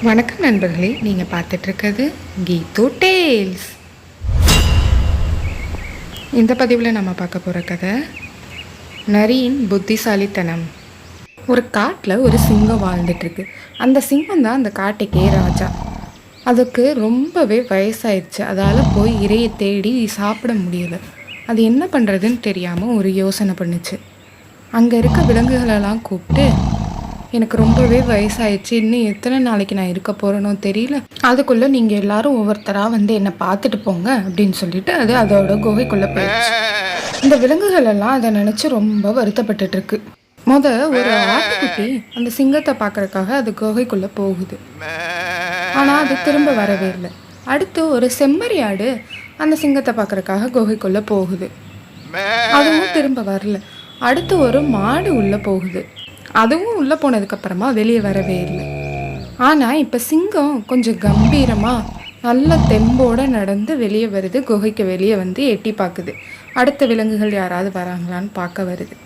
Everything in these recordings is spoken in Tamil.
வணக்கம் நண்பர்களே, நீங்கள் பார்த்துட்ருக்கிறது கீது டேல்ஸ். இந்த பதிவில் நம்ம பார்க்க போகிற கதை நரியின் புத்திசாலித்தனம். ஒரு காட்டில் ஒரு சிங்கம் வாழ்ந்துட்டுருக்கு. அந்த சிங்கம் தான் அந்த காட்டுக்கே ராஜா. அதுக்கு ரொம்பவே வயசாயிடுச்சு. அதால் போய் இரையை தேடி சாப்பிட முடியலை. அது என்ன பண்ணுறதுன்னு தெரியாமல் ஒரு யோசனை பண்ணுச்சு. அங்கே இருக்க விலங்குகளெல்லாம் கூப்பிட்டு, எனக்கு ரொம்பவே வயசாயிடுச்சு, இன்னும் எத்தனை நாளைக்கு நான் இருக்க போகிறேனோ தெரியல, அதுக்குள்ளே நீங்கள் எல்லாரும் ஒவ்வொருத்தராக வந்து என்னை பார்த்துட்டு போங்க அப்படின்னு சொல்லிட்டு அது அதோட குகைக்குள்ளே போயிடுச்சு. இந்த விலங்குகள் எல்லாம் அதை நினச்சி ரொம்ப வருத்தப்பட்டுட்டு இருக்கு. ஒரு ஆட்டுக்குட்டி அந்த சிங்கத்தை பார்க்கறதுக்காக அது குகைக்குள்ளே போகுது. ஆனால் அது திரும்ப வரவே இல்லை. அடுத்து ஒரு செம்மறி ஆடு அந்த சிங்கத்தை பார்க்கறதுக்காக குகைக்குள்ளே போகுது. அதுவும் திரும்ப வரல. அடுத்து ஒரு மாடு உள்ளே போகுது. அதுவும் உள்ளே போனதுக்கப்புறமா வெளியே வரவே இல்லை. ஆனால் இப்போ சிங்கம் கொஞ்சம் கம்பீரமாக நல்ல தெம்போடு நடந்து வெளியே வருது. குகைக்கு வெளியே வந்து எட்டி பார்க்குது. அடுத்த விலங்குகள் யாராவது வராங்களான்னு பார்க்க வருது.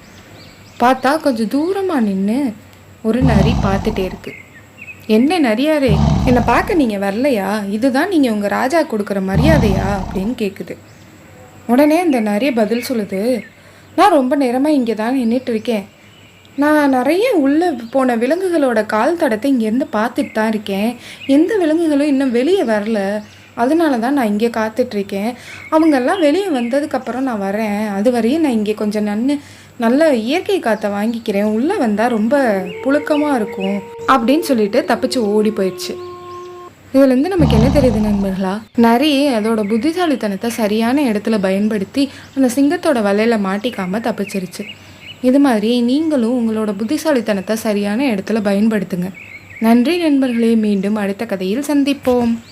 பார்த்தா கொஞ்சம் தூரமாக நின்று ஒரு நரி பார்த்துட்டே இருக்கு. என்ன நரியாரே, என்னை பார்க்க நீங்கள் வரலையா? இதுதான் நீங்கள் உங்கள் ராஜா கொடுக்குற மரியாதையா அப்படின்னு கேட்குது. உடனே அந்த நரி பதில் சொல்லுது, நான் ரொம்ப நேரமாக இங்கே தான் நின்றுட்டு இருக்கேன். நான் நிறைய உள்ளே போன விலங்குகளோட கால் தடத்தை இங்கேருந்து பார்த்துட்டு தான் இருக்கேன். எந்த விலங்குகளும் இன்னும் வெளியே வரல. அதனால தான் நான் இங்கே காத்துட்ருக்கேன். அவங்கெல்லாம் வெளியே வந்ததுக்கப்புறம் நான் வரேன். அது வரையும் நான் இங்கே கொஞ்சம் நல்ல இயற்கை காற்றை வாங்கிக்கிறேன். உள்ளே வந்தால் ரொம்ப புழுக்கமாக இருக்கும் அப்படின்னு சொல்லிட்டு தப்பிச்சு ஓடி போயிடுச்சு. இதுலேருந்து நமக்கு என்ன தெரியுது நண்பர்களா? நிறைய அதோட புத்திசாலித்தனத்தை சரியான இடத்துல பயன்படுத்தி அந்த சிங்கத்தோட வலையில் மாட்டிக்காமல் தப்பிச்சிருச்சு. இது மாதிரி நீங்களும் உங்களோட புத்திசாலித்தனத்தை சரியான இடத்துல பயன்படுத்துங்க. நன்றி நண்பர்களே. மீண்டும் அடுத்த கதையில் சந்திப்போம்.